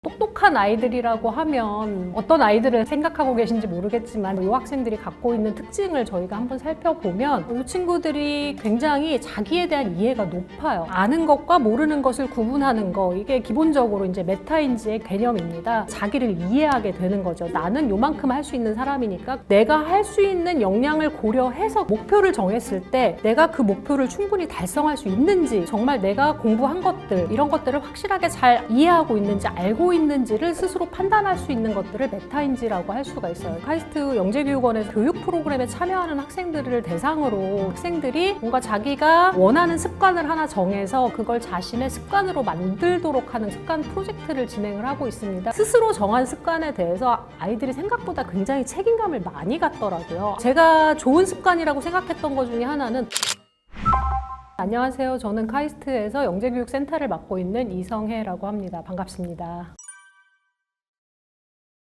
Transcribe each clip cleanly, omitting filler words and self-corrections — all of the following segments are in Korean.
똑똑한 아이들이라고 하면 어떤 아이들을 생각하고 계신지 모르겠지만 이 학생들이 갖고 있는 특징을 저희가 한번 살펴보면 이 친구들이 굉장히 자기에 대한 이해가 높아요. 아는 것과 모르는 것을 구분하는 거, 이게 기본적으로 이제 메타인지의 개념입니다. 자기를 이해하게 되는 거죠. 나는 요만큼 할 수 있는 사람이니까 내가 할 수 있는 역량을 고려해서 목표를 정했을 때 내가 그 목표를 충분히 달성할 수 있는지, 정말 내가 공부한 것들, 이런 것들을 확실하게 잘 이해하고 있는지, 알고 있는지를 스스로 판단할 수 있는 것들을 메타인지라고 할 수가 있어요. 카이스트 영재교육원에서 교육 프로그램에 참여하는 학생들을 대상으로 학생들이 뭔가 자기가 원하는 습관을 하나 정해서 그걸 자신의 습관으로 만들도록 하는 습관 프로젝트를 진행을 하고 있습니다. 스스로 정한 습관에 대해서 아이들이 생각보다 굉장히 책임감을 많이 갖더라고요. 제가 좋은 습관이라고 생각했던 것 중에 하나는, 안녕하세요. 저는 카이스트에서 영재교육센터를 맡고 있는 이성혜라고 합니다. 반갑습니다.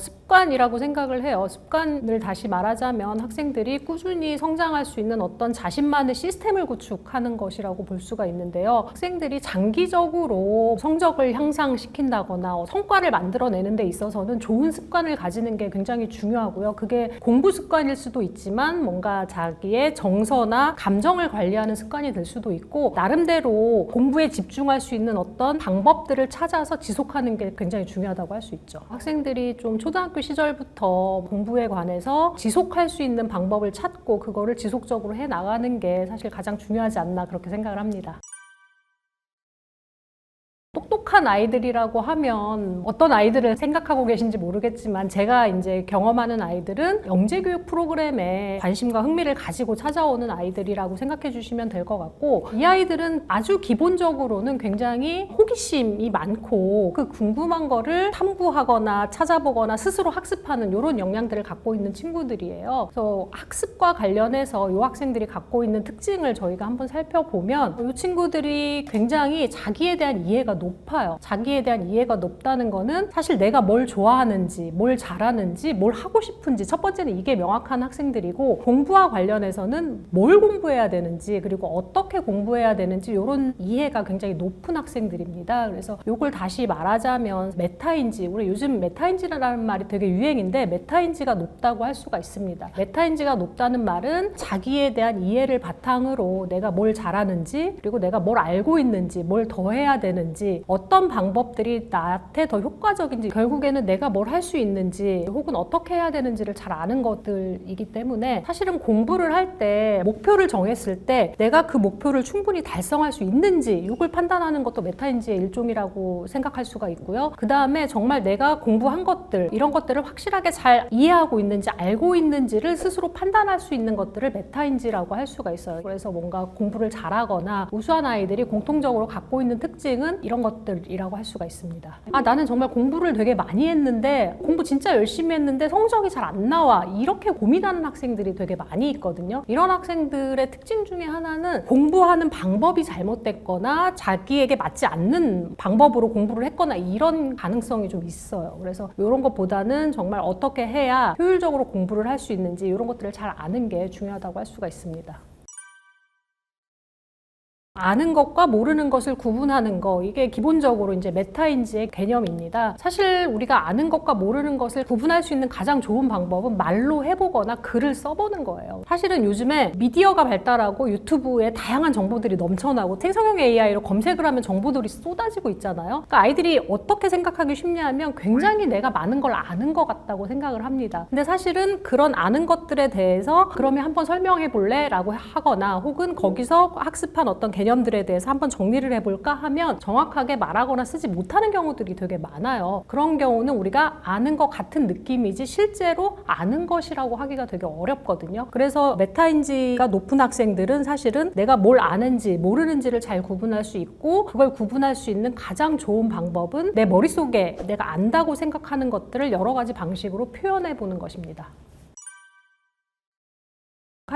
습관이라고 생각을 해요. 습관을 다시 말하자면 학생들이 꾸준히 성장할 수 있는 어떤 자신만의 시스템을 구축하는 것이라고 볼 수가 있는데요. 학생들이 장기적으로 성적을 향상시킨다거나 성과를 만들어내는 데 있어서는 좋은 습관을 가지는 게 굉장히 중요하고요. 그게 공부 습관일 수도 있지만 뭔가 자기의 정서나 감정을 관리하는 습관이 될 수도 있고, 나름대로 공부에 집중할 수 있는 어떤 방법들을 찾아서 지속하는 게 굉장히 중요하다고 할 수 있죠. 학생들이 좀 초등학교 시절부터 공부에 관해서 지속할 수 있는 방법을 찾고 그거를 지속적으로 해 나가는 게 사실 가장 중요하지 않나, 그렇게 생각을 합니다. 똑똑한 아이들이라고 하면 어떤 아이들을 생각하고 계신지 모르겠지만, 제가 이제 경험하는 아이들은 영재교육 프로그램에 관심과 흥미를 가지고 찾아오는 아이들이라고 생각해 주시면 될 것 같고, 이 아이들은 아주 기본적으로는 굉장히 호기심이 많고 그 궁금한 거를 탐구하거나 찾아보거나 스스로 학습하는 이런 역량들을 갖고 있는 친구들이에요. 그래서 학습과 관련해서 이 학생들이 갖고 있는 특징을 저희가 한번 살펴보면, 이 친구들이 굉장히 자기에 대한 이해가 높아요. 자기에 대한 이해가 높다는 거는 사실 내가 뭘 좋아하는지, 뭘 잘하는지, 뭘 하고 싶은지, 첫 번째는 이게 명확한 학생들이고, 공부와 관련해서는 뭘 공부해야 되는지, 그리고 어떻게 공부해야 되는지 이런 이해가 굉장히 높은 학생들입니다. 그래서 이걸 다시 말하자면 메타인지, 우리 요즘 메타인지라는 말이 되게 유행인데 메타인지가 높다고 할 수가 있습니다. 메타인지가 높다는 말은 자기에 대한 이해를 바탕으로 내가 뭘 잘하는지, 그리고 내가 뭘 알고 있는지, 뭘 더 해야 되는지, 어떤 방법들이 나한테 더 효과적인지, 결국에는 내가 뭘 할 수 있는지 혹은 어떻게 해야 되는지를 잘 아는 것들이기 때문에, 사실은 공부를 할 때 목표를 정했을 때 내가 그 목표를 충분히 달성할 수 있는지 이걸 판단하는 것도 메타인지의 일종이라고 생각할 수가 있고요. 그 다음에 정말 내가 공부한 것들, 이런 것들을 확실하게 잘 이해하고 있는지, 알고 있는지를 스스로 판단할 수 있는 것들을 메타인지라고 할 수가 있어요. 그래서 뭔가 공부를 잘하거나 우수한 아이들이 공통적으로 갖고 있는 특징은 이런 것들이라고 할 수가 있습니다. 나는 정말 공부를 되게 많이 했는데, 공부 진짜 열심히 했는데 성적이 잘 안 나와, 이렇게 고민하는 학생들이 되게 많이 있거든요. 이런 학생들의 특징 중에 하나는 공부하는 방법이 잘못됐거나 자기에게 맞지 않는 방법으로 공부를 했거나 이런 가능성이 좀 있어요. 그래서 이런 것보다는 정말 어떻게 해야 효율적으로 공부를 할 수 있는지 이런 것들을 잘 아는 게 중요하다고 할 수가 있습니다. 아는 것과 모르는 것을 구분하는 거, 이게 기본적으로 이제 메타인지의 개념입니다. 사실 우리가 아는 것과 모르는 것을 구분할 수 있는 가장 좋은 방법은 말로 해보거나 글을 써보는 거예요. 사실은 요즘에 미디어가 발달하고 유튜브에 다양한 정보들이 넘쳐나고 생성형 AI로 검색을 하면 정보들이 쏟아지고 있잖아요. 그러니까 아이들이 어떻게 생각하기 쉽냐면 굉장히 내가 많은 걸 아는 것 같다고 생각을 합니다. 근데 사실은 그런 아는 것들에 대해서 그러면 한번 설명해 볼래? 라고 하거나, 혹은 거기서 학습한 어떤 개념들에 대해서 한번 정리를 해볼까 하면 정확하게 말하거나 쓰지 못하는 경우들이 되게 많아요. 그런 경우는 우리가 아는 것 같은 느낌이지 실제로 아는 것이라고 하기가 되게 어렵거든요. 그래서 메타인지가 높은 학생들은 사실은 내가 뭘 아는지 모르는지를 잘 구분할 수 있고, 그걸 구분할 수 있는 가장 좋은 방법은 내 머릿속에 내가 안다고 생각하는 것들을 여러 가지 방식으로 표현해 보는 것입니다.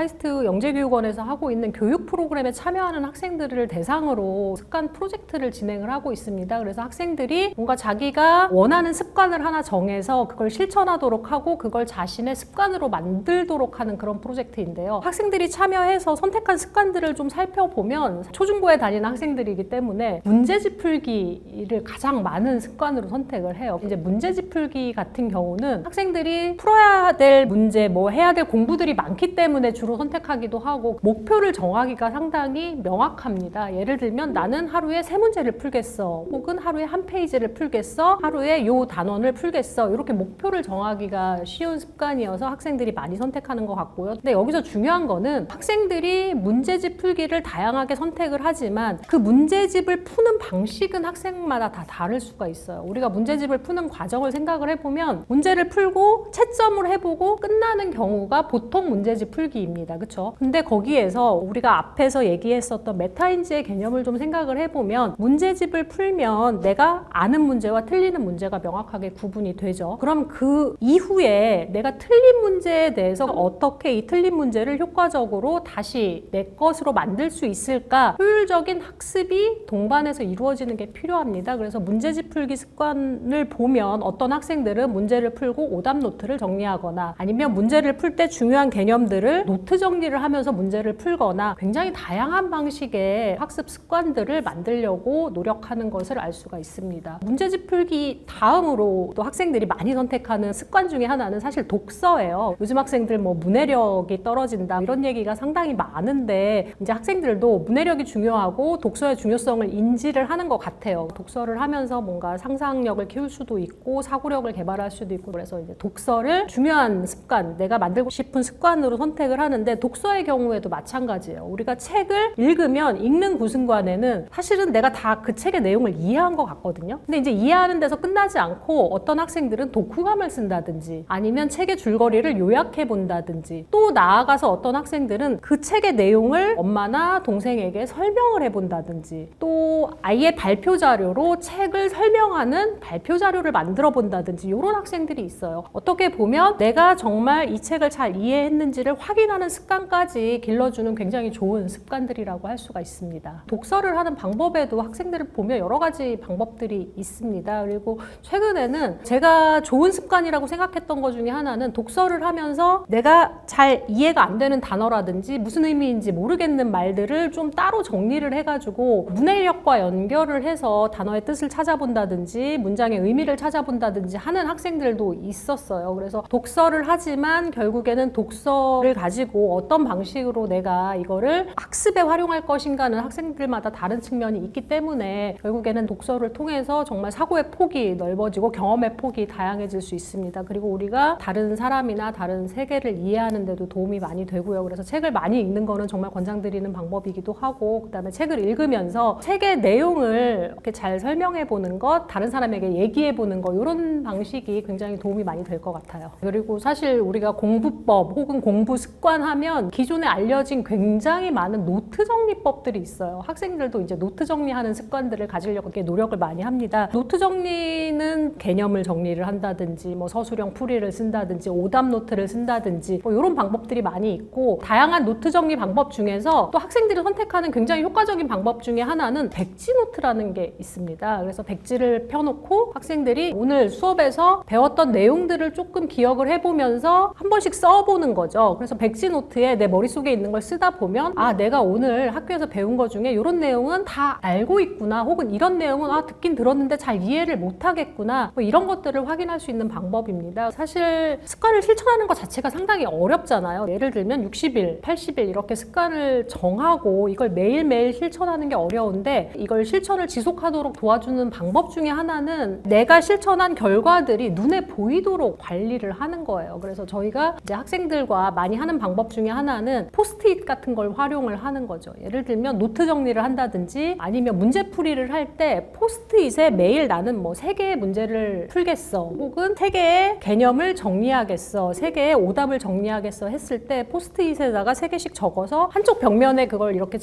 카이스트 영재교육원에서 하고 있는 교육 프로그램에 참여하는 학생들을 대상으로 습관 프로젝트를 진행을 하고 있습니다. 그래서 학생들이 뭔가 자기가 원하는 습관을 하나 정해서 그걸 실천하도록 하고 그걸 자신의 습관으로 만들도록 하는 그런 프로젝트인데요. 학생들이 참여해서 선택한 습관들을 좀 살펴보면 초중고에 다니는 학생들이기 때문에 문제집 풀기를 가장 많은 습관으로 선택을 해요. 이제 문제집 풀기 같은 경우는 학생들이 풀어야 될 문제, 뭐 해야 될 공부들이 많기 때문에 주로 선택하기도 하고 목표를 정하기가 상당히 명확합니다. 예를 들면 나는 하루에 3문제를 풀겠어, 혹은 하루에 1페이지를 풀겠어, 하루에 요 단원을 풀겠어, 이렇게 목표를 정하기가 쉬운 습관이어서 학생들이 많이 선택하는 것 같고요. 근데 여기서 중요한 거는 학생들이 문제집 풀기를 다양하게 선택을 하지만 그 문제집을 푸는 방식은 학생마다 다 다를 수가 있어요. 우리가 문제집을 푸는 과정을 생각을 해보면 문제를 풀고 채점을 해보고 끝나는 경우가 보통 문제집 풀기입니다. 그쵸? 근데 거기에서 우리가 앞에서 얘기했었던 메타인지의 개념을 좀 생각을 해보면 문제집을 풀면 내가 아는 문제와 틀리는 문제가 명확하게 구분이 되죠. 그럼 그 이후에 내가 틀린 문제에 대해서 어떻게 이 틀린 문제를 효과적으로 다시 내 것으로 만들 수 있을까? 효율적인 학습이 동반해서 이루어지는 게 필요합니다. 그래서 문제집 풀기 습관을 보면 어떤 학생들은 문제를 풀고 오답 노트를 정리하거나 아니면 문제를 풀 때 중요한 개념들을 노트 정리를 하면서 문제를 풀거나 굉장히 다양한 방식의 학습 습관들을 만들려고 노력하는 것을 알 수가 있습니다. 문제집 풀기 다음으로 또 학생들이 많이 선택하는 습관 중에 하나는 사실 독서예요. 요즘 학생들 뭐 문해력이 떨어진다 이런 얘기가 상당히 많은데 이제 학생들도 문해력이 중요하고 독서의 중요성을 인지를 하는 것 같아요. 독서를 하면서 뭔가 상상력을 키울 수도 있고 사고력을 개발할 수도 있고 그래서 이제 독서를 중요한 습관, 내가 만들고 싶은 습관으로 선택을 하는데 독서의 경우에도 마찬가지예요. 우리가 책을 읽으면 읽는 그 순간에는 사실은 내가 다 그 책의 내용을 이해한 것 같거든요. 근데 이제 이해하는 데서 끝나지 않고 어떤 학생들은 독후감을 쓴다든지 아니면 책의 줄거리를 요약해 본다든지 또 나아가서 어떤 학생들은 그 책의 내용을 엄마나 동생에게 설명을 해 본다든지 또 아예 발표 자료로 책을 설명하는 발표 자료를 만들어 본다든지 이런 학생들이 있어요. 어떻게 보면 내가 정말 이 책을 잘 이해했는지를 확인하는 습관까지 길러주는 굉장히 좋은 습관들이라고 할 수가 있습니다. 독서를 하는 방법에도 학생들을 보면 여러 가지 방법들이 있습니다. 그리고 최근에는 제가 좋은 습관이라고 생각했던 것 중에 하나는 독서를 하면서 내가 잘 이해가 안 되는 단어라든지 무슨 의미인지 모르겠는 말들을 좀 따로 정리를 해가지고 문해력과 연결을 해서 단어의 뜻을 찾아본다든지 문장의 의미를 찾아본다든지 하는 학생들도 있었어요. 그래서 독서를 하지만 결국에는 독서를 가지고 어떤 방식으로 내가 이거를 학습에 활용할 것인가는 학생들마다 다른 측면이 있기 때문에 결국에는 독서를 통해서 정말 사고의 폭이 넓어지고 경험의 폭이 다양해질 수 있습니다. 그리고 우리가 다른 사람이나 다른 세계를 이해하는 데도 도움이 많이 되고요. 그래서 책을 많이 읽는 거는 정말 권장드리는 방법이기도 하고 그다음에 책을 읽으면서 책의 내용을 이렇게 잘 설명해 보는 것, 다른 사람에게 얘기해 보는 것 이런 방식이 굉장히 도움이 많이 될 것 같아요. 그리고 사실 우리가 공부법 혹은 공부 습관 하면 기존에 알려진 굉장히 많은 노트 정리법들이 있어요. 학생들도 이제 노트 정리하는 습관들을 가지려고 이렇게 노력을 많이 합니다. 노트 정리는 개념을 정리를 한다든지 뭐 서술형 풀이를 쓴다든지 오답 노트를 쓴다든지 뭐 이런 방법들이 많이 있고 다양한 노트 정리 방법 중에서 또 학생들이 선택하는 굉장히 효과적인 방법 중에 하나는 백지 노트라는 게 있습니다. 그래서 백지를 펴놓고 학생들이 오늘 수업에서 배웠던 내용들을 조금 기억을 해보면서 한 번씩 써보는 거죠. 그래서 백지 노트에 내 머릿속에 있는 걸 쓰다 보면 아 내가 오늘 학교에서 배운 것 중에 이런 내용은 다 알고 있구나 혹은 이런 내용은 아 듣긴 들었는데 잘 이해를 못하겠구나 뭐 이런 것들을 확인할 수 있는 방법입니다. 사실 습관을 실천하는 것 자체가 상당히 어렵잖아요. 예를 들면 60일, 80일 이렇게 습관을 정하고 이걸 매일매일 실천하는 게 어려운데 이걸 실천을 지속하도록 도와주는 방법 중에 하나는 내가 실천한 결과들이 눈에 보이도록 관리를 하는 거예요. 그래서 저희가 이제 학생들과 많이 하는 방법 중에 하나는 포스트잇 같은 걸 활용을 하는 거죠. 예를 들면 노트 정리를 한다든지 아니면 문제풀이를 할 때 포스트잇에 매일 나는 뭐 3개의 문제를 풀겠어 혹은 3개의 개념을 정리하겠어 3개의 오답을 정리하겠어 했을 때 포스트잇에다가 3개씩 적어서 한쪽 벽면에 그걸 이렇게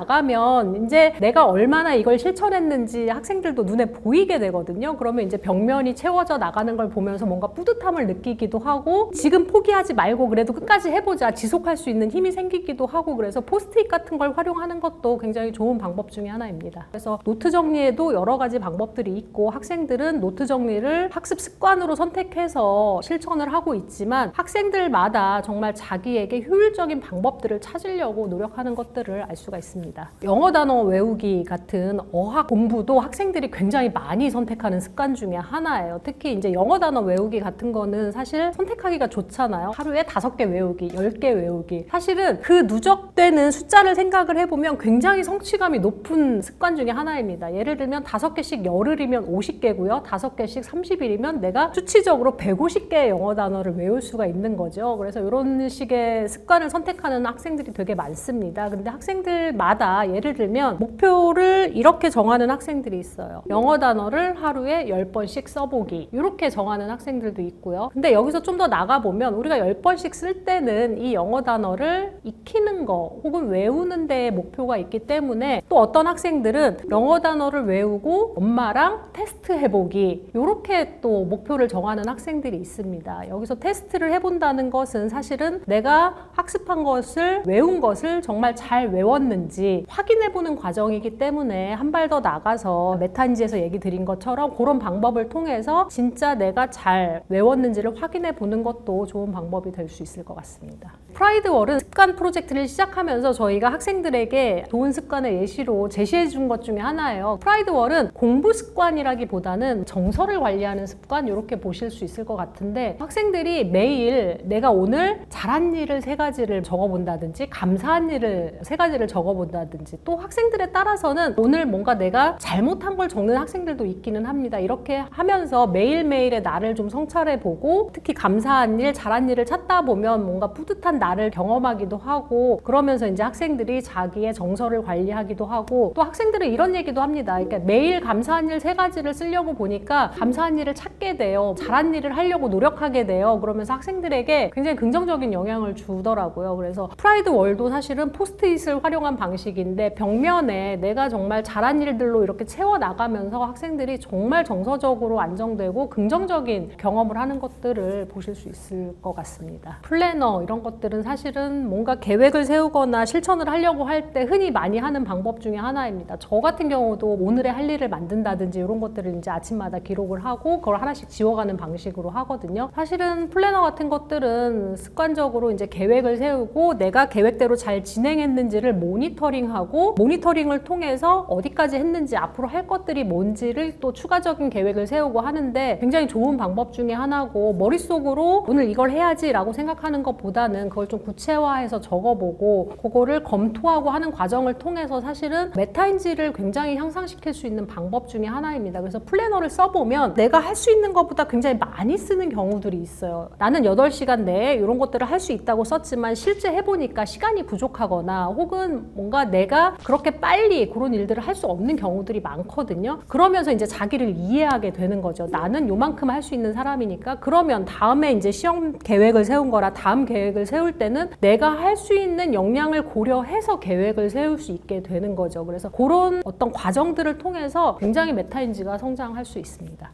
채워나가면 이제 내가 얼마나 이걸 실천했는지 학생들도 눈에 보이게 되거든요. 그러면 이제 벽면이 채워져 나가는 걸 보면서 뭔가 뿌듯함을 느끼기도 하고 지금 포기하지 말고 그래도 끝까지 해보자 지속할 수 있는 힘이 생기기도 하고, 그래서 포스트잇 같은 걸 활용하는 것도 굉장히 좋은 방법 중에 하나입니다. 그래서 노트 정리에도 여러 가지 방법들이 있고, 학생들은 노트 정리를 학습 습관으로 선택해서 실천을 하고 있지만 학생들마다 정말 자기에게 효율적인 방법들을 찾으려고 노력하는 것들을 알 수가 있습니다. 영어 단어 외우기 같은 어학 공부도 학생들이 굉장히 많이 선택하는 습관 중에 하나예요. 특히 이제 영어 단어 외우기 같은 거는 사실 선택하기가 좋잖아요. 하루에 5개 외우기, 10개 외우기. 사실은 그 누적되는 숫자를 생각을 해보면 굉장히 성취감이 높은 습관 중에 하나입니다. 예를 들면 5개씩 열흘이면 50개고요. 5개씩 30일이면 내가 수치적으로 150개의 영어 단어를 외울 수가 있는 거죠. 그래서 이런 식의 습관을 선택하는 학생들이 되게 많습니다. 근데 학생들마다 예를 들면 목표를 이렇게 정하는 학생들이 있어요. 영어 단어를 하루에 10번씩 써보기. 이렇게 정하는 학생들도 있고요. 근데 여기서 좀 더 나가보면 우리가 10번씩 쓸 때는 이 영어 단어를 익히는 거 혹은 외우는 데에 목표가 있기 때문에, 또 어떤 학생들은 영어 단어를 외우고 엄마랑 테스트 해보기, 이렇게 또 목표를 정하는 학생들이 있습니다. 여기서 테스트를 해본다는 것은 사실은 내가 학습한 것을, 외운 것을 정말 잘 외웠는지 확인해보는 과정이기 때문에 한 발 더 나가서 메타인지에서 얘기 드린 것처럼 그런 방법을 통해서 진짜 내가 잘 외웠는지를 확인해보는 것도 좋은 방법이 될 수 있을 것 같습니다. 프라이드월은 습관 프로젝트를 시작하면서 저희가 학생들에게 좋은 습관을 예시로 제시해 준 것 중에 하나예요. 프라이드월은 공부 습관이라기보다는 정서를 관리하는 습관, 이렇게 보실 수 있을 것 같은데, 학생들이 매일 내가 오늘 잘한 일을 3가지를 적어본다든지 감사한 일을 3가지를 적어본다든지, 또 학생들에 따라서는 오늘 뭔가 내가 잘못한 걸 적는 학생들도 있기는 합니다. 이렇게 하면서 매일매일의 나를 좀 성찰해보고, 특히 감사한 일, 잘한 일을 찾다 보면 뭔가 뿌듯한 나를 경험하기도 하고, 그러면서 이제 학생들이 자기의 정서를 관리하기도 하고, 또 학생들은 이런 얘기도 합니다. 그러니까 매일 감사한 일 3가지를 쓰려고 보니까 감사한 일을 찾게 돼요. 잘한 일을 하려고 노력하게 돼요. 그러면서 학생들에게 굉장히 긍정적인 영향을 주더라고요. 그래서 프라이드 월도 사실은 포스트잇을 활용한 방식인데, 벽면에 내가 정말 잘한 일들로 이렇게 채워나가면서 학생들이 정말 정서적으로 안정되고 긍정적인 경험을 하는 것들을 보실 수 있을 것 같습니다. 플래너 이런 것들은 사실은 뭔가 계획을 세우거나 실천을 하려고 할 때 흔히 많이 하는 방법 중에 하나입니다. 저 같은 경우도 오늘의 할 일을 만든다든지 이런 것들을 이제 아침마다 기록을 하고 그걸 하나씩 지워가는 방식으로 하거든요. 사실은 플래너 같은 것들은 습관적으로 이제 계획을 세우고 내가 계획대로 잘 진행했는지를 모니터링하고, 모니터링을 통해서 어디까지 했는지, 앞으로 할 것들이 뭔지를 또 추가적인 계획을 세우고 하는데 굉장히 좋은 방법 중에 하나고, 머릿속으로 오늘 이걸 해야지 라고 생각하는 것보다는 그걸 좀 구체화해서 적어보고 그거를 검토하고 하는 과정을 통해서 사실은 메타인지를 굉장히 향상시킬 수 있는 방법 중에 하나입니다. 그래서 플래너를 써보면 내가 할 수 있는 것보다 굉장히 많이 쓰는 경우들이 있어요. 나는 8시간 내에 이런 것들을 할 수 있다고 썼지만 실제 해보니까 시간이 부족하거나 혹은 뭔가 내가 그렇게 빨리 그런 일들을 할 수 없는 경우들이 많거든요. 그러면서 이제 자기를 이해하게 되는 거죠. 나는 요만큼 할 수 있는 사람이니까, 그러면 다음에 이제 시험 계획을 세운 거라 다음 계획을 세울 때는 내가 할 수 있는 역량을 고려해서 계획을 세울 수 있게 되는 거죠. 그래서 그런 어떤 과정들을 통해서 굉장히 메타인지가 성장할 수 있습니다.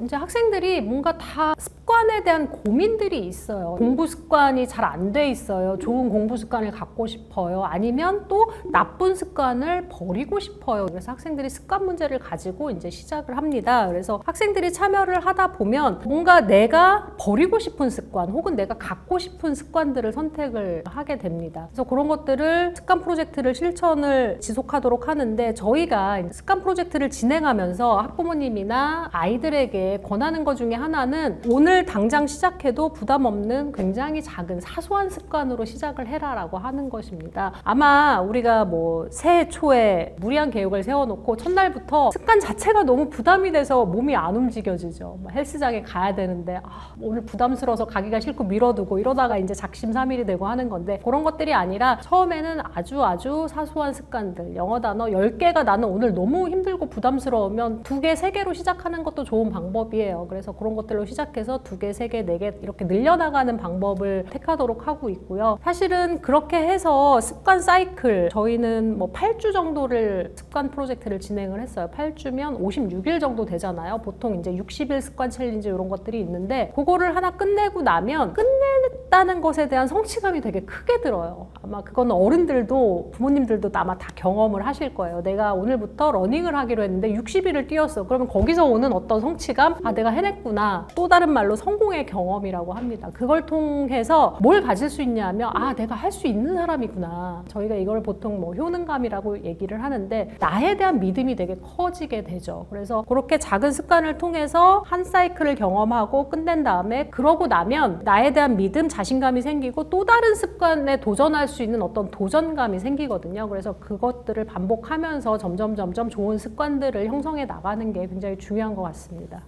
이제 학생들이 뭔가 다 습관에 대한 고민들이 있어요. 공부 습관이 잘 안 돼 있어요. 좋은 공부 습관을 갖고 싶어요. 아니면 또 나쁜 습관을 버리고 싶어요. 그래서 학생들이 습관 문제를 가지고 이제 시작을 합니다. 그래서 학생들이 참여를 하다 보면 뭔가 내가 버리고 싶은 습관 혹은 내가 갖고 싶은 습관들을 선택을 하게 됩니다. 그래서 그런 것들을 습관 프로젝트를 실천을 지속하도록 하는데, 저희가 습관 프로젝트를 진행하면서 학부모님이나 아이들에게 권하는 것 중에 하나는 오늘 당장 시작해도 부담 없는 굉장히 작은 사소한 습관으로 시작을 해라 라고 하는 것입니다. 아마 우리가 뭐 새해 초에 무리한 계획을 세워놓고 첫날부터 습관 자체가 너무 부담이 돼서 몸이 안 움직여지죠. 헬스장에 가야 되는데 오늘 부담스러워서 가기가 싫고 미뤄두고 이러다가 이제 작심삼일이 되고 하는 건데, 그런 것들이 아니라 처음에는 아주 사소한 습관들, 영어 단어 10개가 나는 오늘 너무 힘들고 부담스러우면 2개, 3개로 시작하는 것도 좋은 방법이에요. 그래서 그런 것들로 시작해서 2개, 3개, 4개 이렇게 늘려나가는 방법을 택하도록 하고 있고요. 사실은 그렇게 해서 습관 사이클, 저희는 뭐 8주 정도를 습관 프로젝트를 진행을 했어요. 8주면 56일 정도 되잖아요. 보통 이제 60일 습관 챌린지 이런 것들이 있는데, 그거를 하나 끝내고 나면 끝내는 해냈다는 것에 대한 성취감이 되게 크게 들어요. 아마 그건 어른들도 부모님들도 아마 다 경험을 하실 거예요. 내가 오늘부터 러닝을 하기로 했는데 60일을 뛰었어. 그러면 거기서 오는 어떤 성취감? 아, 내가 해냈구나. 또 다른 말로 성공의 경험이라고 합니다. 그걸 통해서 뭘 가질 수 있냐면 아, 내가 할 수 있는 사람이구나. 저희가 이걸 보통 뭐 효능감이라고 얘기를 하는데 나에 대한 믿음이 되게 커지게 되죠. 그래서 그렇게 작은 습관을 통해서 한 사이클을 경험하고 끝낸 다음에 그러고 나면 나에 대한 믿음, 자신감이 생기고 또 다른 습관에 도전할 수 있는 어떤 도전감이 생기거든요. 그래서 그것들을 반복하면서 점점 좋은 습관들을 형성해 나가는 게 굉장히 중요한 것 같습니다.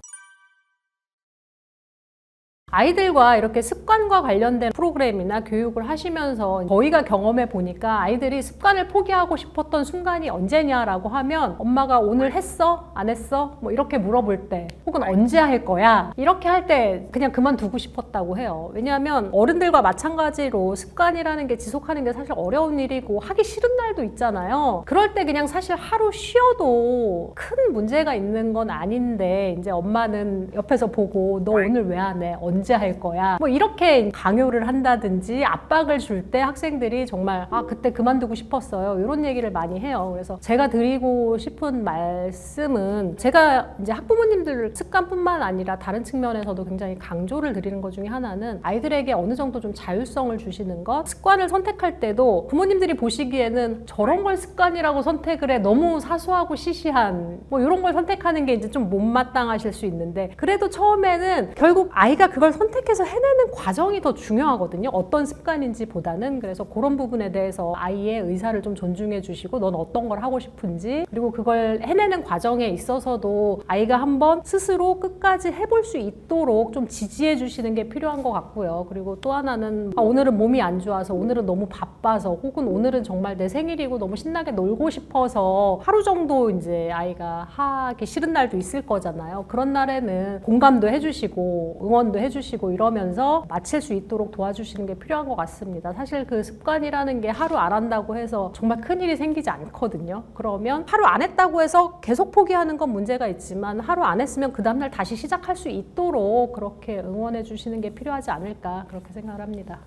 아이들과 이렇게 습관과 관련된 프로그램이나 교육을 하시면서 저희가 경험해 보니까 아이들이 습관을 포기하고 싶었던 순간이 언제냐라고 하면 엄마가 오늘 했어? 안 했어? 뭐 이렇게 물어볼 때 혹은 언제 할 거야? 이렇게 할 때 그냥 그만두고 싶었다고 해요. 왜냐하면 어른들과 마찬가지로 습관이라는 게 지속하는 게 사실 어려운 일이고 하기 싫은 날도 있잖아요. 그럴 때 그냥 사실 하루 쉬어도 큰 문제가 있는 건 아닌데 이제 엄마는 옆에서 보고 너 오늘 왜 안 해? 언제 할 거야? 뭐 이렇게 강요를 한다든지 압박을 줄 때 학생들이 정말 아, 그때 그만두고 싶었어요. 이런 얘기를 많이 해요. 그래서 제가 드리고 싶은 말씀은 제가 이제 학부모님들 습관뿐만 아니라 다른 측면에서도 굉장히 강조를 드리는 것 중에 하나는 아이들에게 어느 정도 좀 자율성을 주시는 것. 습관을 선택할 때도 부모님들이 보시기에는 저런 걸 습관이라고 선택을 해. 너무 사소하고 시시한 뭐 이런 걸 선택하는 게 이제 좀 못마땅하실 수 있는데 그래도 처음에는 결국 아이가 그걸 선택해서 해내는 과정이 더 중요하거든요. 어떤 습관인지 보다는. 그래서 그런 부분에 대해서 아이의 의사를 좀 존중해 주시고 넌 어떤 걸 하고 싶은지 그리고 그걸 해내는 과정에 있어서도 아이가 한번 스스로 끝까지 해볼 수 있도록 좀 지지해 주시는 게 필요한 것 같고요. 그리고 또 하나는 아, 오늘은 몸이 안 좋아서 오늘은 너무 바빠서 혹은 오늘은 정말 내 생일이고 너무 신나게 놀고 싶어서 하루 정도 이제 아이가 하기 싫은 날도 있을 거잖아요. 그런 날에는 공감도 해주시고 응원도 해주시고 이러면서 마칠 수 있도록 도와주시는 게 필요한 것 같습니다. 사실 그 습관이라는 게 하루 안 한다고 해서 정말 큰일이 생기지 않거든요. 그러면 하루 안 했다고 해서 계속 포기하는 건 문제가 있지만 하루 안 했으면 그 다음날 다시 시작할 수 있도록 그렇게 응원해 주시는 게 필요하지 않을까 그렇게 생각을 합니다.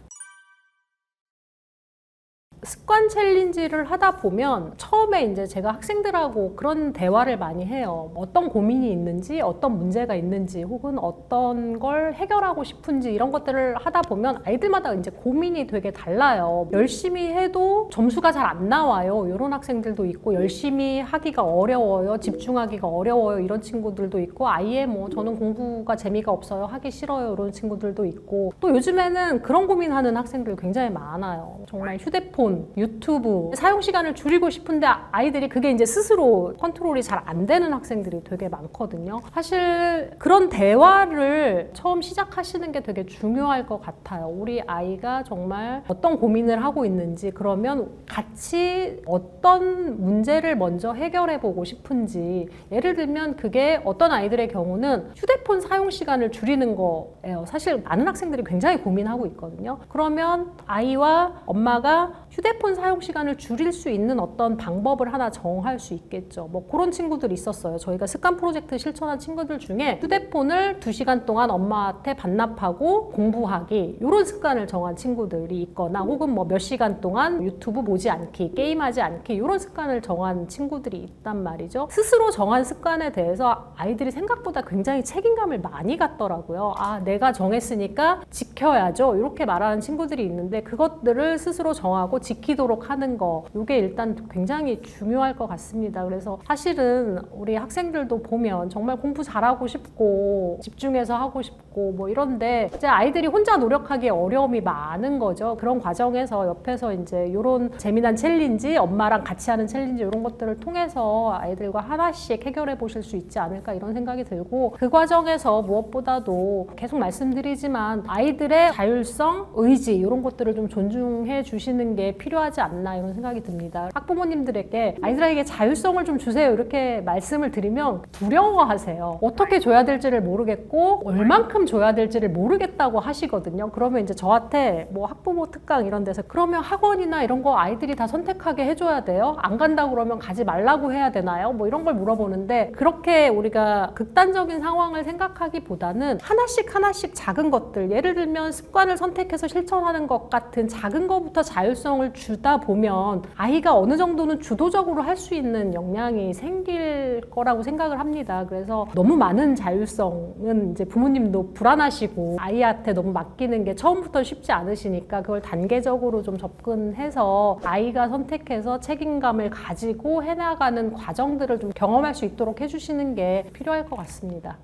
습관 챌린지를 하다 보면 처음에 이제 제가 학생들하고 그런 대화를 많이 해요. 어떤 고민이 있는지, 어떤 문제가 있는지, 혹은 어떤 걸 해결하고 싶은지 이런 것들을 하다 보면 아이들마다 이제 고민이 되게 달라요. 열심히 해도 점수가 잘 안 나와요. 이런 학생들도 있고 열심히 하기가 어려워요. 집중하기가 어려워요. 이런 친구들도 있고 아예 뭐 저는 공부가 재미가 없어요. 하기 싫어요. 이런 친구들도 있고 또 요즘에는 그런 고민하는 학생들 굉장히 많아요. 정말 휴대폰 유튜브 사용 시간을 줄이고 싶은데 아이들이 그게 이제 스스로 컨트롤이 잘 안 되는 학생들이 되게 많거든요. 사실 그런 대화를 처음 시작하시는 게 되게 중요할 것 같아요. 우리 아이가 정말 어떤 고민을 하고 있는지 그러면 같이 어떤 문제를 먼저 해결해 보고 싶은지 예를 들면 그게 어떤 아이들의 경우는 휴대폰 사용 시간을 줄이는 거예요. 사실 많은 학생들이 굉장히 고민하고 있거든요. 그러면 아이와 엄마가 휴대폰 사용 시간을 줄일 수 있는 어떤 방법을 하나 정할 수 있겠죠. 뭐 그런 친구들이 있었어요. 저희가 습관 프로젝트 실천한 친구들 중에 휴대폰을 2시간 동안 엄마한테 반납하고 공부하기 이런 습관을 정한 친구들이 있거나 혹은 뭐 몇 시간 동안 유튜브 보지 않기, 게임하지 않기 이런 습관을 정한 친구들이 있단 말이죠. 스스로 정한 습관에 대해서 아이들이 생각보다 굉장히 책임감을 많이 갖더라고요. 아, 내가 정했으니까 지켜야죠. 이렇게 말하는 친구들이 있는데 그것들을 스스로 정하고 지키도록 하는 거 이게 일단 굉장히 중요할 것 같습니다. 그래서 사실은 우리 학생들도 보면 정말 공부 잘하고 싶고 집중해서 하고 싶고 뭐 이런데 이제 아이들이 혼자 노력하기에 어려움이 많은 거죠. 그런 과정에서 옆에서 이제 이런 재미난 챌린지 엄마랑 같이 하는 챌린지 이런 것들을 통해서 아이들과 하나씩 해결해 보실 수 있지 않을까 이런 생각이 들고 그 과정에서 무엇보다도 계속 말씀드리지만 아이들의 자율성, 의지 이런 것들을 좀 존중해 주시는 게 필요하지 않나 이런 생각이 듭니다. 학부모님들에게 아이들에게 자율성을 좀 주세요 이렇게 말씀을 드리면 두려워하세요. 어떻게 줘야 될지를 모르겠고 얼만큼 줘야 될지를 모르겠다고 하시거든요. 그러면 이제 저한테 뭐 학부모 특강 이런 데서 그러면 학원이나 이런 거 아이들이 다 선택하게 해줘야 돼요? 안 간다고 그러면 가지 말라고 해야 되나요? 뭐 이런 걸 물어보는데 그렇게 우리가 극단적인 상황을 생각하기보다는 하나씩 작은 것들, 예를 들면 습관을 선택해서 실천하는 것 같은 작은 것부터 자율성을 주다 보면 아이가 어느 정도는 주도적으로 할 수 있는 역량이 생길 거라고 생각을 합니다. 그래서 너무 많은 자율성은 이제 부모님도 불안하시고 아이한테 너무 맡기는 게 처음부터 쉽지 않으시니까 그걸 단계적으로 좀 접근해서 아이가 선택해서 책임감을 가지고 해나가는 과정들을 좀 경험할 수 있도록 해주시는 게 필요할 것 같습니다.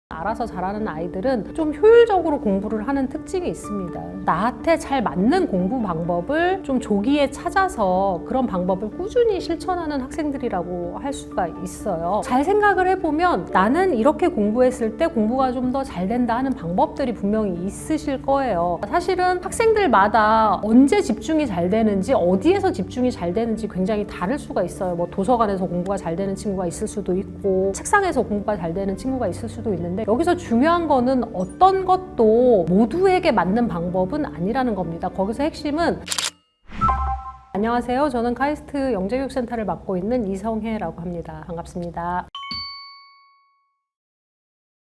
알아서 잘하는 아이들은 좀 효율적으로 공부를 하는 특징이 있습니다. 나한테 잘 맞는 공부 방법을 좀 조기에 찾아서 그런 방법을 꾸준히 실천하는 학생들이라고 할 수가 있어요. 잘 생각을 해보면 나는 이렇게 공부했을 때 공부가 좀 더 잘 된다 하는 방법들이 분명히 있으실 거예요. 사실은 학생들마다 언제 집중이 잘 되는지 어디에서 집중이 잘 되는지 굉장히 다를 수가 있어요. 뭐 도서관에서 공부가 잘 되는 친구가 있을 수도 있고 책상에서 공부가 잘 되는 친구가 있을 수도 있는데 여기서 중요한 거는 어떤 것도 모두에게 맞는 방법은 아니라는 겁니다. 거기서 핵심은 안녕하세요. 저는 카이스트 영재교육센터를 맡고 있는 이성혜라고 합니다. 반갑습니다.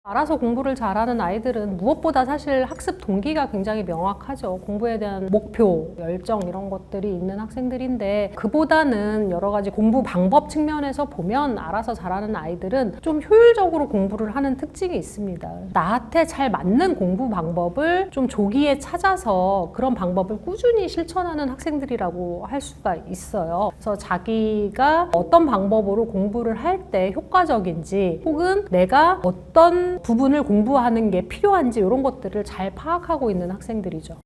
알아서 공부를 잘하는 아이들은 무엇보다 사실 학습 동기가 굉장히 명확하죠. 공부에 대한 목표, 열정 이런 것들이 있는 학생들인데 그보다는 여러 가지 공부 방법 측면에서 보면 알아서 잘하는 아이들은 좀 효율적으로 공부를 하는 특징이 있습니다. 나한테 잘 맞는 공부 방법을 좀 조기에 찾아서 그런 방법을 꾸준히 실천하는 학생들이라고 할 수가 있어요. 그래서 자기가 어떤 방법으로 공부를 할 때 효과적인지 혹은 내가 어떤 부분을 공부하는 게 필요한지 이런 것들을 잘 파악하고 있는 학생들이죠.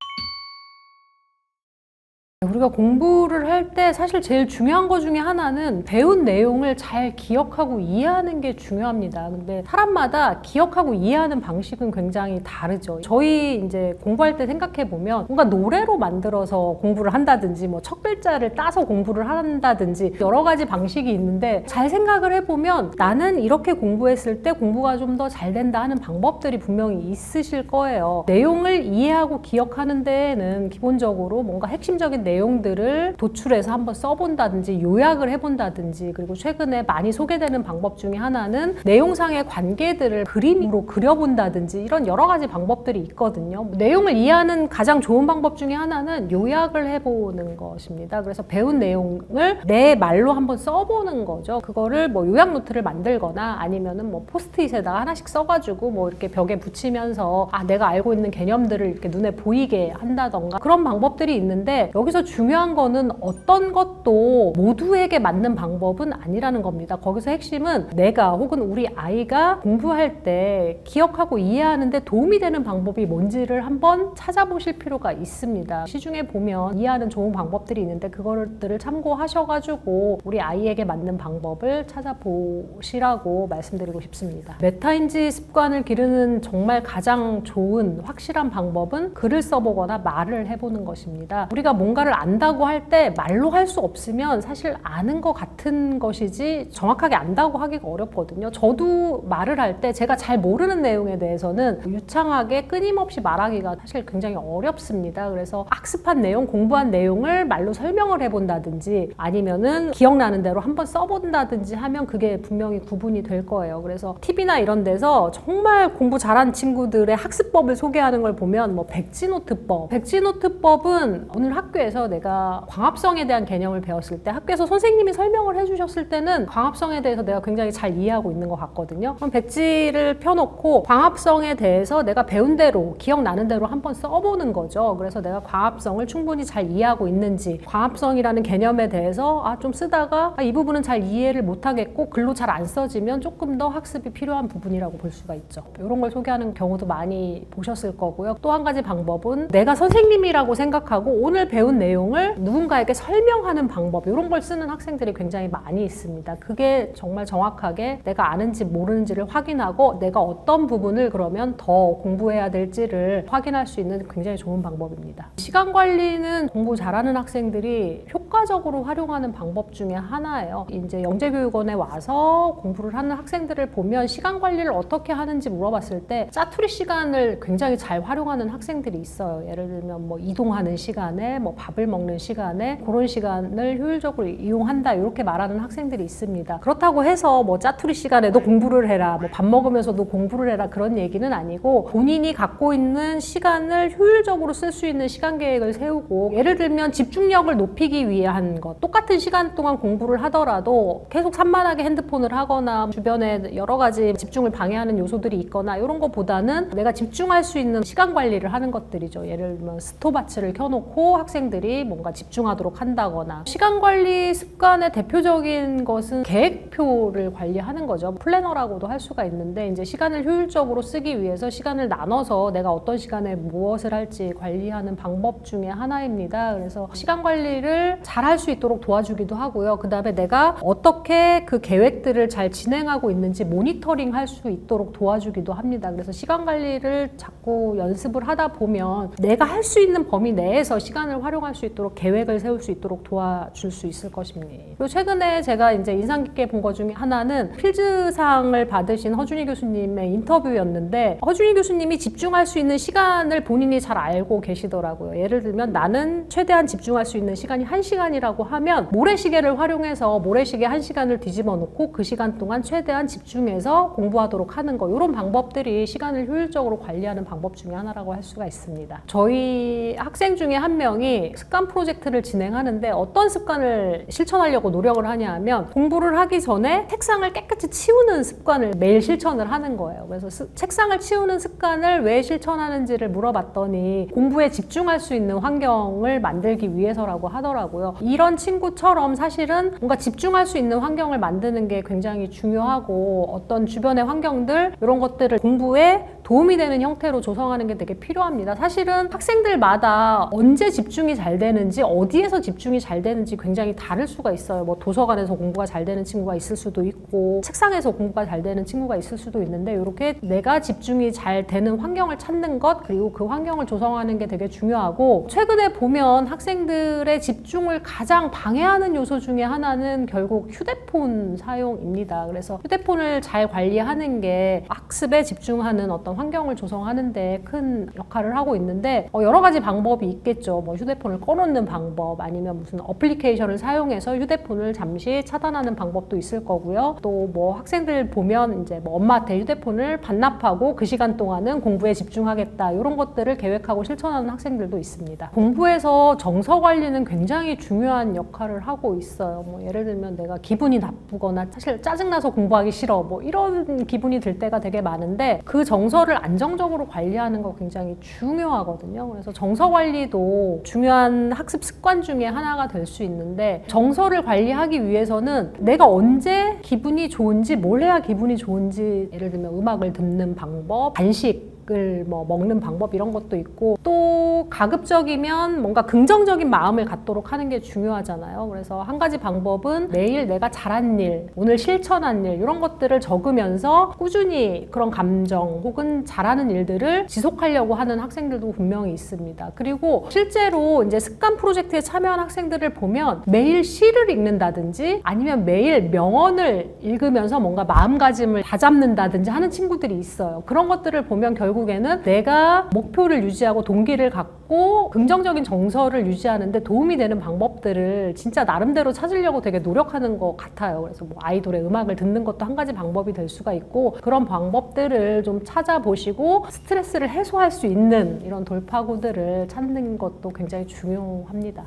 우리가 공부를 할 때 사실 제일 중요한 것 중에 하나는 배운 내용을 잘 기억하고 이해하는 게 중요합니다. 근데 사람마다 기억하고 이해하는 방식은 굉장히 다르죠. 저희 이제 공부할 때 생각해 보면 뭔가 노래로 만들어서 공부를 한다든지 뭐 첫 글자를 따서 공부를 한다든지 여러 가지 방식이 있는데 잘 생각을 해보면 나는 이렇게 공부했을 때 공부가 좀 더 잘 된다 하는 방법들이 분명히 있으실 거예요. 내용을 이해하고 기억하는 데에는 기본적으로 뭔가 핵심적인 내용들을 도출해서 한번 써본다든지 요약을 해본다든지 그리고 최근에 많이 소개되는 방법 중에 하나는 내용상의 관계들을 그림으로 그려본다든지 이런 여러 가지 방법들이 있거든요. 내용을 이해하는 가장 좋은 방법 중에 하나는 요약을 해보는 것입니다. 그래서 배운 내용을 내 말로 한번 써보는 거죠. 그거를 뭐 요약 노트를 만들거나 아니면은 뭐 포스트잇에다가 하나씩 써가지고 뭐 이렇게 벽에 붙이면서 내가 알고 있는 개념들을 이렇게 눈에 보이게 한다던가 그런 방법들이 있는데 여기서 중요한 거는 어떤 것도 모두에게 맞는 방법은 아니라는 겁니다. 거기서 핵심은 내가 혹은 우리 아이가 공부할 때 기억하고 이해하는 데 도움이 되는 방법이 뭔지를 한번 찾아보실 필요가 있습니다. 시중에 보면 이해하는 좋은 방법들이 있는데 그것들을 참고하셔가지고 우리 아이에게 맞는 방법을 찾아보시라고 말씀드리고 싶습니다. 메타인지 습관을 기르는 정말 가장 좋은 확실한 방법은 글을 써보거나 말을 해보는 것입니다. 우리가 뭔가를 안다고 할 때 말로 할 수 없으면 사실 아는 것 같은 것이지 정확하게 안다고 하기가 어렵거든요. 저도 말을 할 때 제가 잘 모르는 내용에 대해서는 유창하게 끊임없이 말하기가 사실 굉장히 어렵습니다. 그래서 학습한 내용, 공부한 내용을 말로 설명을 해본다든지 아니면은 기억나는 대로 한번 써본다든지 하면 그게 분명히 구분이 될 거예요. 그래서 TV나 이런 데서 정말 공부 잘한 친구들의 학습법을 소개하는 걸 보면 뭐 백지노트법, 백지노트법은 오늘 학교에서 내가 광합성에 대한 개념을 배웠을 때 학교에서 선생님이 설명을 해주셨을 때는 광합성에 대해서 내가 굉장히 잘 이해하고 있는 것 같거든요. 그럼 백지를 펴놓고 광합성에 대해서 내가 배운 대로 기억나는 대로 한번 써보는 거죠. 그래서 내가 광합성을 충분히 잘 이해하고 있는지 광합성이라는 개념에 대해서 좀 쓰다가 이 부분은 잘 이해를 못하겠고 글로 잘 안 써지면 조금 더 학습이 필요한 부분이라고 볼 수가 있죠. 이런 걸 소개하는 경우도 많이 보셨을 거고요. 또 한 가지 방법은 내가 선생님이라고 생각하고 오늘 배운 내용 내용을 누군가에게 설명하는 방법, 이런 걸 쓰는 학생들이 굉장히 많이 있습니다. 그게 정말 정확하게 내가 아는지 모르는지를 확인하고 내가 어떤 부분을 그러면 더 공부해야 될지를 확인할 수 있는 굉장히 좋은 방법입니다. 시간 관리는 공부 잘하는 학생들이 효과적으로 활용하는 방법 중에 하나예요. 이제 영재교육원에 와서 공부를 하는 학생들을 보면 시간 관리를 어떻게 하는지 물어봤을 때 짜투리 시간을 굉장히 잘 활용하는 학생들이 있어요. 예를 들면 뭐 이동하는 시간에, 뭐 밥을 먹는 시간에 그런 시간을 효율적으로 이용한다, 이렇게 말하는 학생들이 있습니다. 그렇다고 해서 뭐 짜투리 시간에도 공부를 해라, 뭐 밥 먹으면서도 공부를 해라, 그런 얘기는 아니고 본인이 갖고 있는 시간을 효율적으로 쓸 수 있는 시간 계획을 세우고, 예를 들면 집중력을 높이기 위한 것, 똑같은 시간 동안 공부를 하더라도 계속 산만하게 핸드폰을 하거나 주변에 여러 가지 집중을 방해하는 요소들이 있거나 이런 것보다는 내가 집중할 수 있는 시간 관리를 하는 것들이죠. 예를 들면 스톱워치를 켜놓고 학생들이 뭔가 집중하도록 한다거나. 시간 관리 습관의 대표적인 것은 계획표를 관리하는 거죠. 플래너라고도 할 수가 있는데, 이제 시간을 효율적으로 쓰기 위해서 시간을 나눠서 내가 어떤 시간에 무엇을 할지 관리하는 방법 중에 하나입니다. 그래서 시간 관리를 잘 할 수 있도록 도와주기도 하고요. 그 다음에 내가 어떻게 그 계획들을 잘 진행하고 있는지 모니터링 할 수 있도록 도와주기도 합니다. 그래서 시간 관리를 자꾸 연습을 하다 보면 내가 할 수 있는 범위 내에서 시간을 활용할 수 있도록, 계획을 세울 수 있도록 도와줄 수 있을 것입니다. 그리고 최근에 제가 이제 인상 깊게 본 것 중에 하나는 필즈상을 받으신 허준희 교수님의 인터뷰였는데, 허준희 교수님이 집중할 수 있는 시간을 본인이 잘 알고 계시더라고요. 예를 들면 나는 최대한 집중할 수 있는 시간이 1시간이라고 하면 모래시계를 활용해서 모래시계 1시간을 뒤집어 놓고 그 시간 동안 최대한 집중해서 공부하도록 하는 거, 이런 방법들이 시간을 효율적으로 관리하는 방법 중에 하나라고 할 수가 있습니다. 저희 학생 중에 한 명이 습관 프로젝트를 진행하는데 어떤 습관을 실천하려고 노력을 하냐 하면, 공부를 하기 전에 책상을 깨끗이 치우는 습관을 매일 실천을 하는 거예요. 그래서 책상을 치우는 습관을 왜 실천하는지를 물어봤더니 공부에 집중할 수 있는 환경을 만들기 위해서라고 하더라고요. 이런 친구처럼 사실은 뭔가 집중할 수 있는 환경을 만드는 게 굉장히 중요하고, 어떤 주변의 환경들, 이런 것들을 공부에 도움이 되는 형태로 조성하는 게 되게 필요합니다. 사실은 학생들마다 언제 집중이 잘 되는지, 어디에서 집중이 잘 되는지 굉장히 다를 수가 있어요. 뭐 도서관에서 공부가 잘 되는 친구가 있을 수도 있고, 책상에서 공부가 잘 되는 친구가 있을 수도 있는데, 이렇게 내가 집중이 잘 되는 환경을 찾는 것, 그리고 그 환경을 조성하는 게 되게 중요하고, 최근에 보면 학생들의 집중을 가장 방해하는 요소 중에 하나는 결국 휴대폰 사용입니다. 그래서 휴대폰을 잘 관리하는 게 학습에 집중하는 어떤 환경을 조성하는 데 큰 역할을 하고 있는데, 여러 가지 방법이 있겠죠. 뭐 휴대폰을 꺼놓는 방법, 아니면 무슨 어플리케이션을 사용해서 휴대폰을 잠시 차단하는 방법도 있을 거고요. 또 뭐 학생들 보면 이제 뭐 엄마한테 휴대폰을 반납하고 그 시간 동안은 공부에 집중하겠다, 이런 것들을 계획하고 실천하는 학생들도 있습니다. 공부에서 정서 관리는 굉장히 중요한 역할을 하고 있어요. 뭐 예를 들면 내가 기분이 나쁘거나 사실 짜증나서 공부하기 싫어, 뭐 이런 기분이 들 때가 되게 많은데, 그 정서를 안정적으로 관리하는 거 굉장히 중요하거든요. 그래서 정서 관리도 중요한 학습 습관 중에 하나가 될 수 있는데, 정서를 관리하기 위해서는 내가 언제 기분이 좋은지, 뭘 해야 기분이 좋은지, 예를 들면 음악을 듣는 방법, 간식을 뭐 먹는 방법, 이런 것도 있고, 또 가급적이면 뭔가 긍정적인 마음을 갖도록 하는 게 중요하잖아요. 그래서 한 가지 방법은 매일 내가 잘한 일, 오늘 실천한 일, 이런 것들을 적으면서 꾸준히 그런 감정 혹은 잘하는 일들을 지속하려고 하는 학생들도 분명히 있습니다. 그리고 실제로 이제 습관 프로젝트에 참여한 학생들을 보면 매일 시를 읽는다든지, 아니면 매일 명언을 읽으면서 뭔가 마음가짐을 다잡는다든지 하는 친구들이 있어요. 그런 것들을 보면 결국에는 내가 목표를 유지하고 동기를 갖고 긍정적인 정서를 유지하는데 도움이 되는 방법들을 진짜 나름대로 찾으려고 되게 노력하는 것 같아요. 그래서 뭐 아이돌의 음악을 듣는 것도 한 가지 방법이 될 수가 있고, 그런 방법들을 좀 찾아보시고 스트레스를 해소할 수 있는 이런 돌파구들을 찾는 것도 굉장히 중요합니다.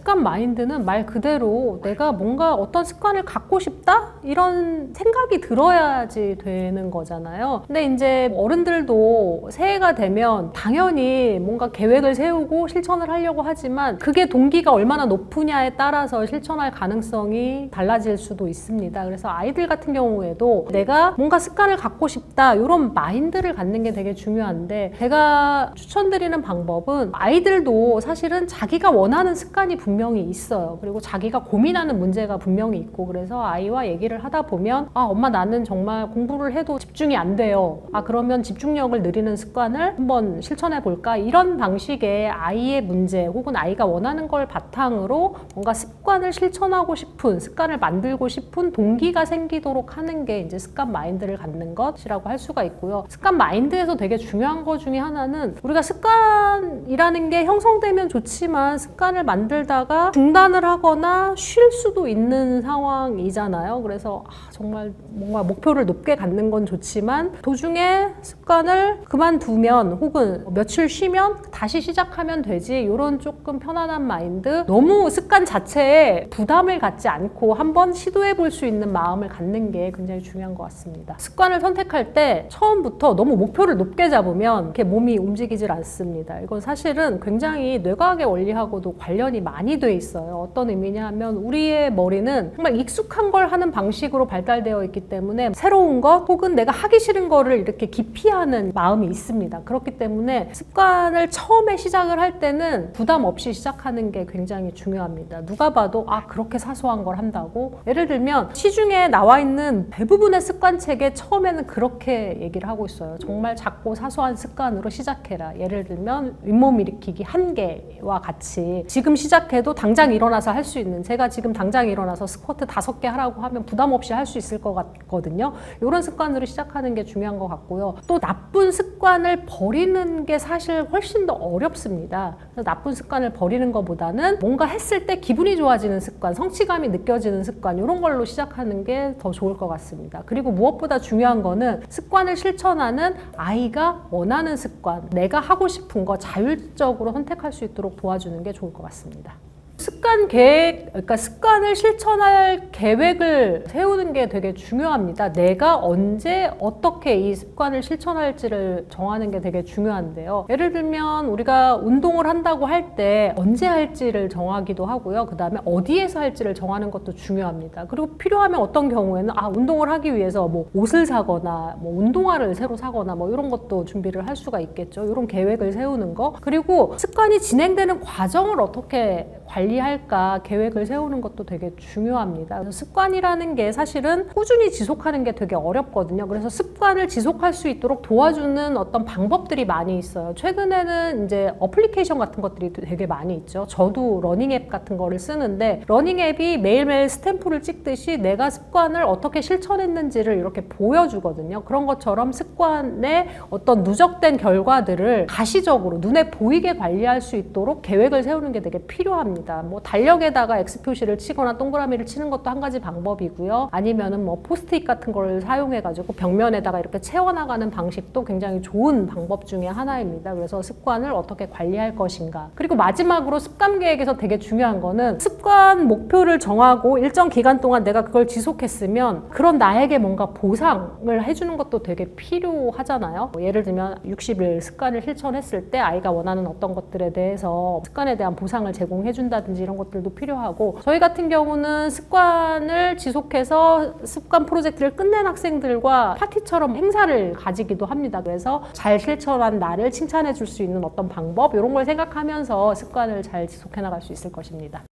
습관 마인드는 말 그대로 내가 뭔가 어떤 습관을 갖고 싶다? 이런 생각이 들어야지 되는 거잖아요. 근데 이제 어른들도 새해가 되면 당연히 뭔가 계획을 세우고 실천을 하려고 하지만 그게 동기가 얼마나 높으냐에 따라서 실천할 가능성이 달라질 수도 있습니다. 그래서 아이들 같은 경우에도 내가 뭔가 습관을 갖고 싶다 이런 마인드를 갖는 게 되게 중요한데, 제가 추천드리는 방법은 아이들도 사실은 자기가 원하는 습관이 분명히 있어요. 그리고 자기가 고민하는 문제가 분명히 있고, 그래서 아이와 얘기를 하다 보면 엄마 나는 정말 공부를 해도 집중이 안 돼요. 그러면 집중력을 늘리는 습관을 한번 실천해 볼까? 이런 방식의 아이의 문제 혹은 아이가 원하는 걸 바탕으로 뭔가 습관을 실천하고 싶은, 습관을 만들고 싶은 동기가 생기도록 하는 게 이제 습관 마인드를 갖는 것이라고 할 수가 있고요. 습관 마인드에서 되게 중요한 것 중에 하나는, 우리가 습관이라는 게 형성되면 좋지만 습관을 만들다가 중단을 하거나 쉴 수도 있는 상황이잖아요. 그래서 정말 뭔가 목표를 높게 갖는 건 좋지만 도중에 습관을 그만두면 혹은 며칠 쉬면 다시 시작하면 되지, 이런 조금 편안한 마인드, 너무 습관 자체에 부담을 갖지 않고 한번 시도해 볼 수 있는 마음을 갖는 게 굉장히 중요한 것 같습니다. 습관을 선택할 때 처음부터 너무 목표를 높게 잡으면 이렇게 몸이 움직이질 않습니다. 이건 사실은 굉장히 뇌과학의 원리하고도 관련이 많이 돼 있어요. 어떤 의미냐 하면, 우리의 머리는 정말 익숙한 걸 하는 방식으로 발달되어 있기 때문에 새로운 것 혹은 내가 하기 싫은 거를 이렇게 기피하는 마음이 있습니다. 그렇기 때문에 습관을 처음에 시작을 할 때는 부담 없이 시작하는 게 굉장히 중요합니다. 누가 봐도 그렇게 사소한 걸 한다고? 예를 들면 시중에 나와 있는 대부분의 습관책에 처음에는 그렇게 얘기를 하고 있어요. 정말 작고 사소한 습관으로 시작해라. 예를 들면 윗몸 일으키기 1개와 같이 지금 시작해도 당장 일어나서 할 수 있는, 제가 지금 당장 일어나서 스쿼트 5개 하라고 하면 부담 없이 할 수 있을 것 같거든요. 이런 습관으로 시작하는 게 중요한 것 같고요. 또 나쁜 습관을 버리는 게 사실 훨씬 더 어렵습니다. 그래서 나쁜 습관을 버리는 것보다는 뭔가 했을 때 기분이 좋아지는 습관, 성취감이 느껴지는 습관, 이런 걸로 시작하는 게 더 좋을 것 같습니다. 그리고 무엇보다 중요한 거는 습관을 실천하는 아이가 원하는 습관, 내가 하고 싶은 거 자율적으로 선택할 수 있도록 도와주는 게 좋을 것 같습니다. 습관 계획, 그러니까 습관을 실천할 계획을 세우는 게 되게 중요합니다. 내가 언제 어떻게 이 습관을 실천할지를 정하는 게 되게 중요한데요. 예를 들면 우리가 운동을 한다고 할 때 언제 할지를 정하기도 하고요. 그 다음에 어디에서 할지를 정하는 것도 중요합니다. 그리고 필요하면 어떤 경우에는 운동을 하기 위해서 뭐 옷을 사거나 뭐 운동화를 새로 사거나 뭐 이런 것도 준비를 할 수가 있겠죠. 이런 계획을 세우는 거. 그리고 습관이 진행되는 과정을 어떻게 관리할까 계획을 세우는 것도 되게 중요합니다. 그래서 습관이라는 게 사실은 꾸준히 지속하는 게 되게 어렵거든요. 그래서 습관을 지속할 수 있도록 도와주는 어떤 방법들이 많이 있어요. 최근에는 이제 어플리케이션 같은 것들이 되게 많이 있죠. 저도 러닝 앱 같은 거를 쓰는데, 러닝 앱이 매일매일 스탬프를 찍듯이 내가 습관을 어떻게 실천했는지를 이렇게 보여주거든요. 그런 것처럼 습관의 어떤 누적된 결과들을 가시적으로 눈에 보이게 관리할 수 있도록 계획을 세우는 게 되게 필요합니다. 뭐 달력에다가 X 표시를 치거나 동그라미를 치는 것도 한 가지 방법이고요. 아니면은 뭐 포스트잇 같은 걸 사용해가지고 벽면에다가 이렇게 채워나가는 방식도 굉장히 좋은 방법 중에 하나입니다. 그래서 습관을 어떻게 관리할 것인가. 그리고 마지막으로 습관 계획에서 되게 중요한 거는, 습관 목표를 정하고 일정 기간 동안 내가 그걸 지속했으면 그런 나에게 뭔가 보상을 해주는 것도 되게 필요하잖아요. 예를 들면 60일 습관을 실천했을 때 아이가 원하는 어떤 것들에 대해서 습관에 대한 보상을 제공해준다든지 이런 것들도 필요하고, 저희 같은 경우는 습관을 지속해서 습관 프로젝트를 끝낸 학생들과 파티처럼 행사를 가지기도 합니다. 그래서 잘 실천한 나를 칭찬해 줄 수 있는 어떤 방법, 이런 걸 생각하면서 습관을 잘 지속해 나갈 수 있을 것입니다.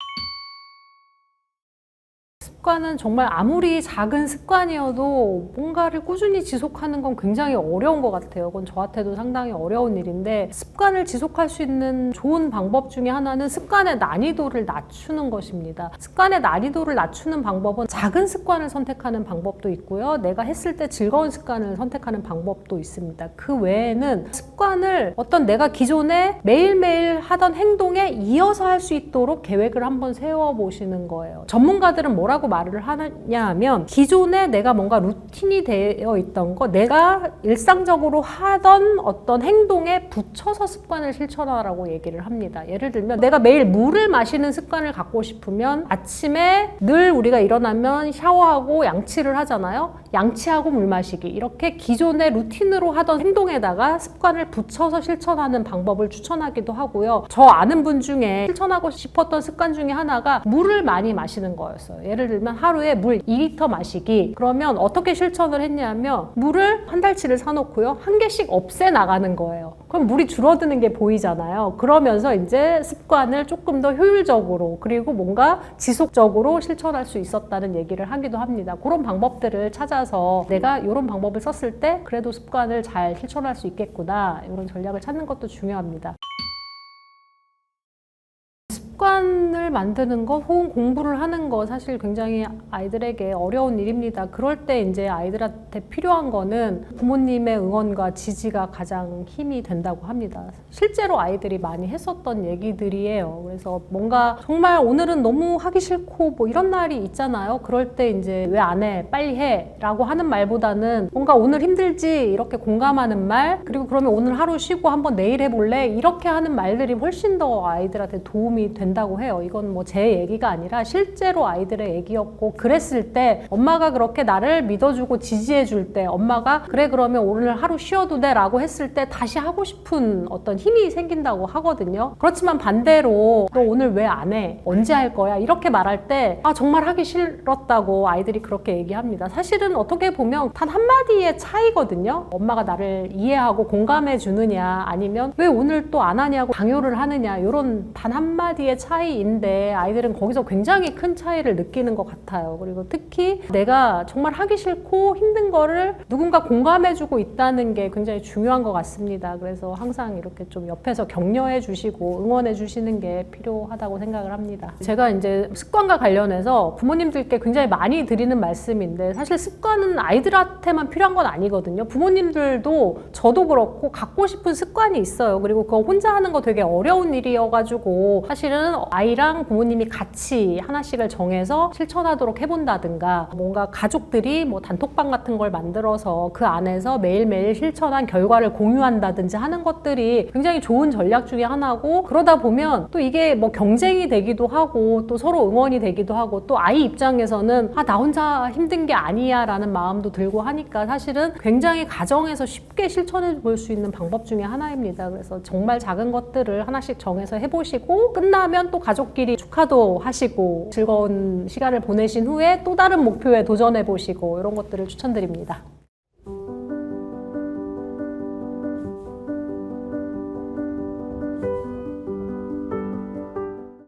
습관은 정말 아무리 작은 습관이어도 뭔가를 꾸준히 지속하는 건 굉장히 어려운 것 같아요. 그건 저한테도 상당히 어려운 일인데, 습관을 지속할 수 있는 좋은 방법 중에 하나는 습관의 난이도를 낮추는 것입니다. 습관의 난이도를 낮추는 방법은 작은 습관을 선택하는 방법도 있고요. 내가 했을 때 즐거운 습관을 선택하는 방법도 있습니다. 그 외에는 습관을 어떤 내가 기존에 매일매일 하던 행동에 이어서 할 수 있도록 계획을 한번 세워보시는 거예요. 전문가들은 뭐라고 말을 하냐 하면 기존에 내가 뭔가 루틴이 되어 있던 거, 내가 일상적으로 하던 어떤 행동에 붙여서 습관을 실천하라고 얘기를 합니다. 예를 들면 내가 매일 물을 마시는 습관을 갖고 싶으면 아침에 늘 우리가 일어나면 샤워하고 양치를 하잖아요. 양치하고 물 마시기, 이렇게 기존의 루틴으로 하던 행동에다가 습관을 붙여서 실천하는 방법을 추천하기도 하고요. 저 아는 분 중에 실천하고 싶었던 습관 중에 하나가 물을 많이 마시는 거였어요. 예를 들면 하루에 물 2리터 마시기. 그러면 어떻게 실천을 했냐면 물을 한 달치를 사놓고요, 한 개씩 없애 나가는 거예요. 그럼 물이 줄어드는 게 보이잖아요. 그러면서 이제 습관을 조금 더 효율적으로 그리고 뭔가 지속적으로 실천할 수 있었다는 얘기를 하기도 합니다. 그런 방법들을 찾아서 내가 이런 방법을 썼을 때 그래도 습관을 잘 실천할 수 있겠구나, 이런 전략을 찾는 것도 중요합니다. 습관을 만드는 것 혹은 공부를 하는 것 사실 굉장히 아이들에게 어려운 일입니다. 그럴 때 이제 아이들한테 필요한 거는 부모님의 응원과 지지가 가장 힘이 된다고 합니다. 실제로 아이들이 많이 했었던 얘기들이에요. 그래서 뭔가 정말 오늘은 너무 하기 싫고 뭐 이런 날이 있잖아요. 그럴 때 이제 왜 안 해? 빨리 해! 라고 하는 말보다는 뭔가 오늘 힘들지? 이렇게 공감하는 말, 그리고 그러면 오늘 하루 쉬고 한번 내일 해볼래? 이렇게 하는 말들이 훨씬 더 아이들한테 도움이 된다고 해요. 이건 뭐 제 얘기가 아니라 실제로 아이들의 얘기였고, 그랬을 때 엄마가 그렇게 나를 믿어주고 지지해줄 때, 엄마가 그래 그러면 오늘 하루 쉬어도 돼 라고 했을 때 다시 하고 싶은 어떤 힘이 생긴다고 하거든요. 그렇지만 반대로 너 오늘 왜 안 해? 언제 할 거야? 이렇게 말할 때 정말 하기 싫었다고 아이들이 그렇게 얘기합니다. 사실은 어떻게 보면 단 한마디의 차이거든요. 엄마가 나를 이해하고 공감해 주느냐, 아니면 왜 오늘 또 안 하냐고 강요를 하느냐, 이런 단 한마디의 차이인데 아이들은 거기서 굉장히 큰 차이를 느끼는 것 같아요. 그리고 특히 내가 정말 하기 싫고 힘든 거를 누군가 공감해주고 있다는 게 굉장히 중요한 것 같습니다. 그래서 항상 이렇게 좀 옆에서 격려해 주시고 응원해 주시는 게 필요하다고 생각을 합니다. 제가 이제 습관과 관련해서 부모님들께 굉장히 많이 드리는 말씀인데, 사실 습관은 아이들한테만 필요한 건 아니거든요. 부모님들도 저도 그렇고 갖고 싶은 습관이 있어요. 그리고 그거 혼자 하는 거 되게 어려운 일이어가지고 사실은 아이랑 부모님이 같이 하나씩을 정해서 실천하도록 해본다든가, 뭔가 가족들이 뭐 단톡방 같은 걸 만들어서 그 안에서 매일매일 실천한 결과를 공유한다든지 하는 것들이 굉장히 좋은 전략 중에 하나고, 그러다 보면 또 이게 뭐 경쟁이 되기도 하고 또 서로 응원이 되기도 하고, 또 아이 입장에서는 나 혼자 힘든 게 아니야 라는 마음도 들고 하니까 사실은 굉장히 가정에서 쉽게 실천해 볼 수 있는 방법 중에 하나입니다. 그래서 정말 작은 것들을 하나씩 정해서 해보시고, 끝나면 또 가족끼리 축하도 하시고 즐거운 시간을 보내신 후에 또 다른 목표에 도전해 보시고, 이런 것들을 추천드립니다.